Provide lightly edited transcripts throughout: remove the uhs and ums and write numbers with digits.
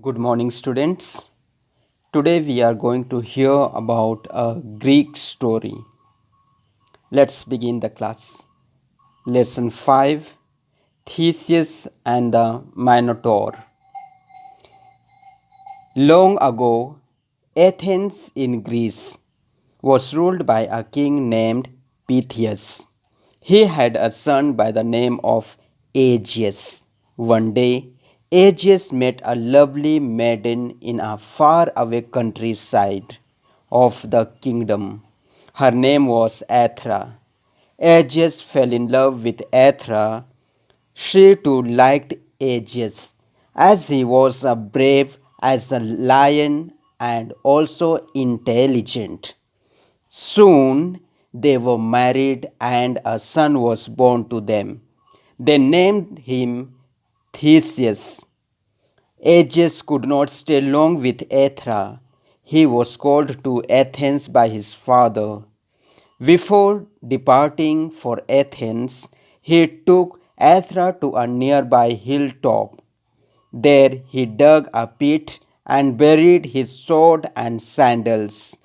Good morning, students. Today we are going to hear about a Greek story. Let's begin the class. Lesson 5, Theseus and the Minotaur. Long ago, Athens in Greece was ruled by a king named Theseus. He had a son by the name of Aegeus. One day, Aegeus met a lovely maiden in a faraway countryside of the kingdom. Her name was Athra. Aegeus fell in love with Athra. She too liked Aegeus, as he was as brave as a lion and also intelligent. Soon they were married and a son was born to them. They named him Theseus. Aegeus could not stay long with Athra. He was called to Athens by his father. Before departing for Athens, he took Athra to a nearby hilltop. There he dug a pit and buried his sword and sandals.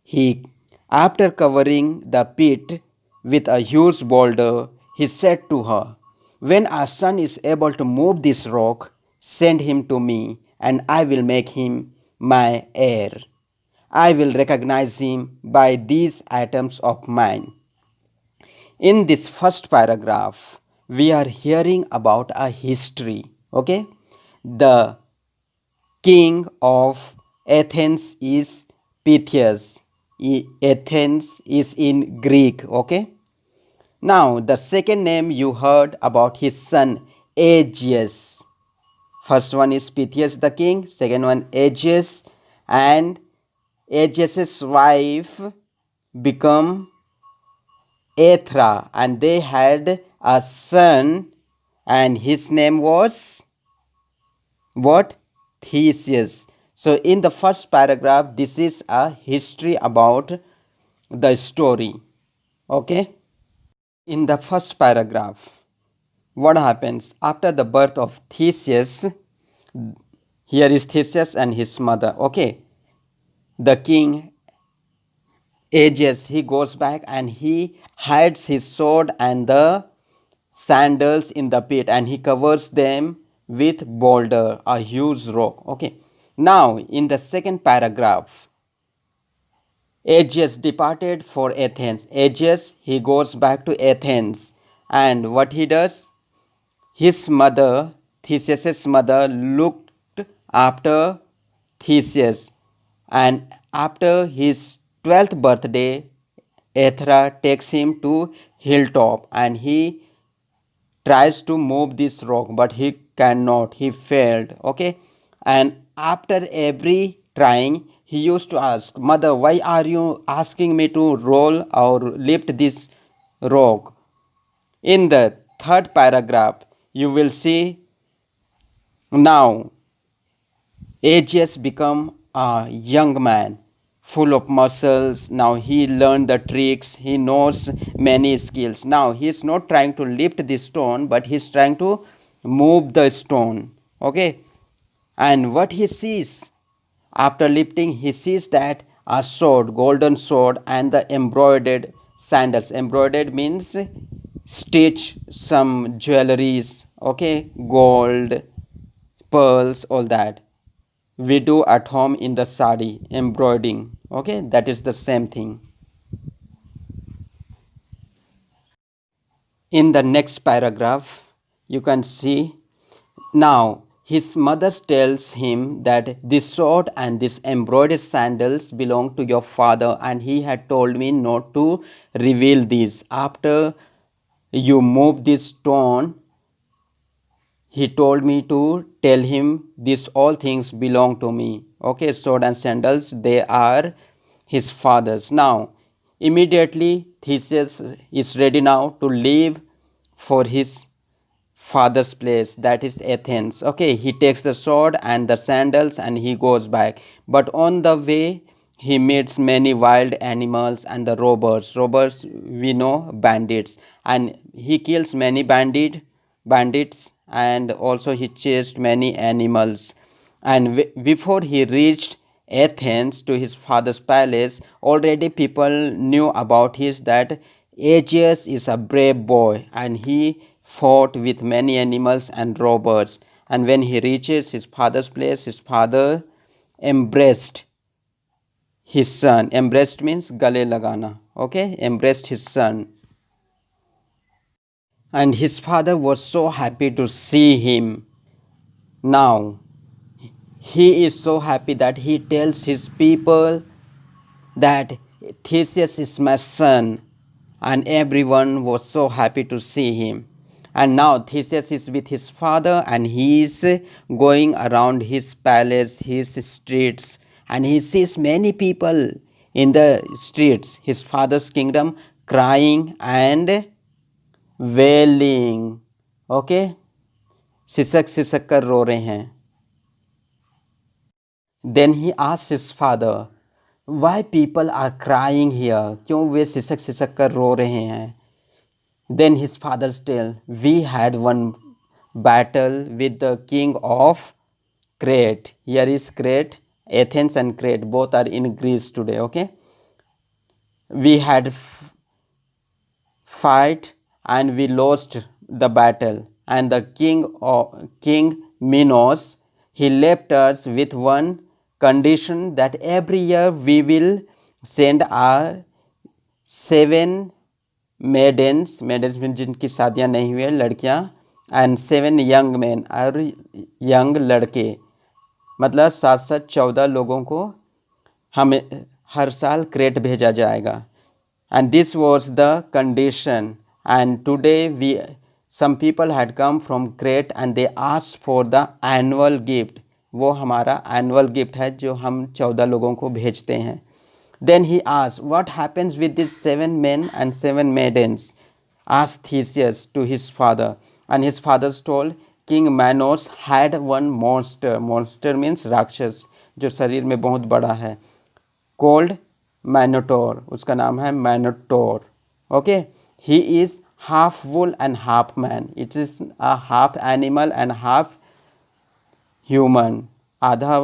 He, after covering the pit with a huge boulder, he said to her, "When our son is able to move this rock, send him to me, and I will make him my heir. I will recognize him by these atoms of mine." In this first paragraph, we are hearing about a history. Okay, the king of Athens is Pythias. Athens is in Greek. Okay. Now the second name you heard about his son Aegeus. First one is Pythias the king. Second one Aegeus, and Aegeus's wife become Athra, and they had a son, and his name was what? Theseus. So in the first paragraph, this is a history about the story. Okay. In the first paragraph, what happens after the birth of Theseus? Here is Theseus and his mother. Okay. The king Aegeus, he goes back and he hides his sword and the sandals in the pit, and he covers them with boulder, a huge rock. Okay. Now in the second paragraph, Aegeus departed for Athens. Aegeus, he goes back to Athens, and what he does, his mother, Theseus's mother, looked after Theseus, and after his 12th birthday, Athra takes him to hilltop and he tries to move this rock, but he cannot. He failed. Okay, and after every trying, he used to ask, "Mother, why are you asking me to roll or lift this rock?" In the third paragraph, you will see now Aegeus become a young man full of muscles. Now he learned the tricks. He knows many skills. Now he is not trying to lift the stone, but he is trying to move the stone. Okay. And what he sees after lifting, he sees that a sword, golden sword, and the embroidered sandals. Embroidered means stitch some jewelries. Okay. Gold, pearls, all that we do at home in the sari, embroidering. Okay, that is the same thing. In the next paragraph, you can see now his mother tells him that this sword and this embroidered sandals belong to your father, and he had told me not to reveal these. After you move this stone, he told me to tell him these all things belong to me. Okay, sword and sandals, they are his father's. Now immediately Theseus is ready now to leave for his father's place, that is Athens. Okay, he takes the sword and the sandals and he goes back, but on the way he meets many wild animals and the robbers, we know, bandits, and he kills many bandits, and also he chased many animals, And before he reached Athens to his father's palace, already people knew about his that Aegeus is a brave boy and he fought with many animals and robbers. And when he reaches his father's place, his father embraced his son. Embraced means gale lagana. Okay, embraced his son. And his father was so happy to see him. Now he is so happy that he tells his people that Theseus is my son, and everyone was so happy to see him. And now Theseus is with his father and he is going around his palace, his streets, and he sees many people in the streets, his father's kingdom, crying and wailing. Okay, सिसक सिसक कर रो रहे हैं. Then he asked his father, why people are crying here? क्यों वे सिसक सिसक कर रो रहे हैं? Then his father tell, we had one battle with the king of Crete. Here is Crete, Athens and Crete. Both are in Greece today. Okay. We had fight and we lost the battle. And the king Minos, he left us with one condition that every year we will send our 7 maidens में जिनकी शादियां नहीं हुई लड़कियां and 7 young men और young लड़के मतलब 7 14 लोगों को हमें हर साल क्रेट भेजा जाएगा. And this was the condition. And today some people had come from Crete and they asked for the annual gift. वो हमारा annual gift है जो हम 14 लोगों को भेजते हैं. Then he asked, what happens with these 7 men and 7 maidens? Asked Theseus to his father. And his father told, King Manos had one monster. Monster means राक्षस जो शरीर में बहुत बड़ा है. Called Minotaur. उसका नाम है Minotaur. Okay. He is half bull and half man. It is a half animal and half human. आधा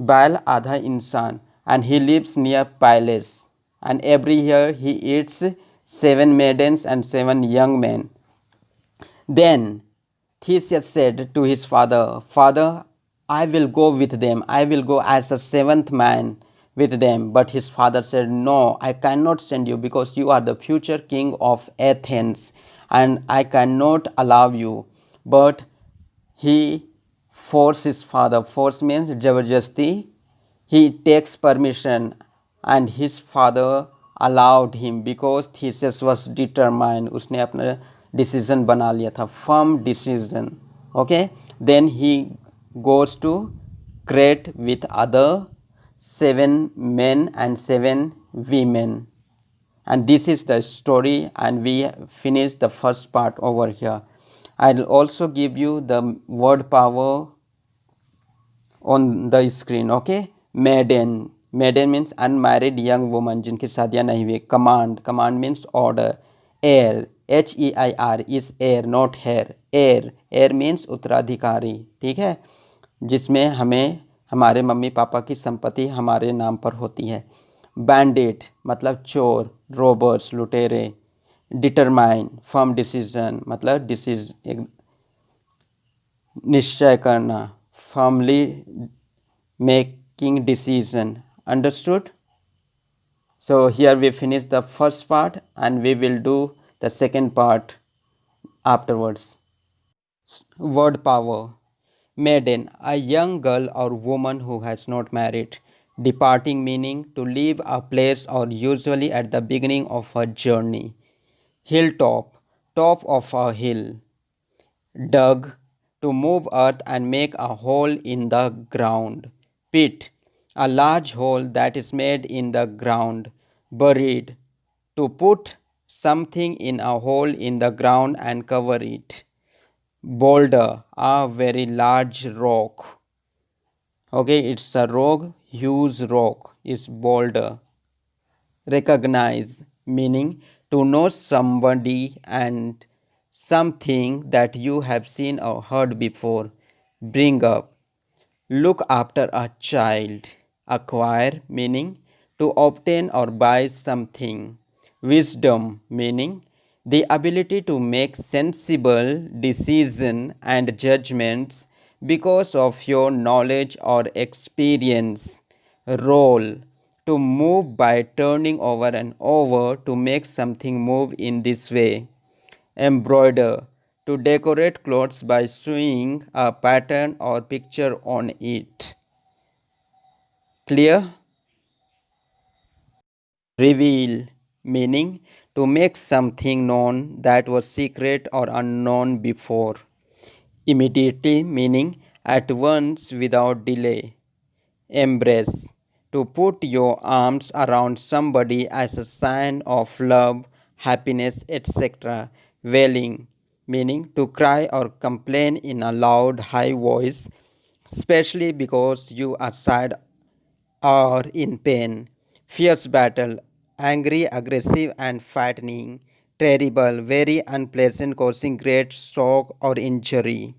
बैल आधा इंसान. And he lives near palace. And every year he eats 7 maidens and 7 young men. Then Theseus said to his father, Father, I will go with them. I will go as a 7th man with them. But his father said, no, I cannot send you because you are the future king of Athens and I cannot allow you. But he forced his father. Force means जबरदस्ती. He takes permission and his father allowed him because Theseus was determined. उसने अपना decision बना लिया था, firm decision. Okay. Then he goes to Crete with other 7 men and 7 women. And this is the story and we finish the first part over here. I'll also give you the word power on the screen. Okay. Maiden. Maiden means unmarried young woman जिनकी शादियां नहीं हुई. Command. Command means order. Heir. HEIR is heir not hair. Heir. Heir means उत्तराधिकारी. ठीक है, जिसमें हमें हमारे मम्मी पापा की संपत्ति हमारे नाम पर होती है. Bandit मतलब चोर, robbers लुटेरे. Determine firm decision मतलब निश्चय करना, firmly making decision. Understood? So here we finish the first part and we will do the second part afterwards. Word power. Maiden, a young girl or woman who has not married. Departing meaning to leave a place or usually at the beginning of a journey. Hilltop, top of a hill. Dug, to move earth and make a hole in the ground. Pit, a large hole that is made in the ground. Buried, to put something in a hole in the ground and cover it. Boulder, a very large rock. Okay, it's a rock, huge rock is boulder. Recognize, meaning to know somebody and something that you have seen or heard before. bring up, look after a child, acquire meaning to obtain or buy something, wisdom meaning the ability to make sensible decisions and judgments because of your knowledge or experience, role to move by turning over and over to make something move in this way, embroider to decorate clothes by sewing a pattern or picture on it. Clear? Reveal meaning to make something known that was secret or unknown before. Immediately meaning at once without delay. Embrace to put your arms around somebody as a sign of love, happiness, etc. Wailing meaning to cry or complain in a loud, high voice, especially because you are sad or in pain. Fierce battle, angry, aggressive, and fattening. Terrible, very unpleasant, causing great shock or injury.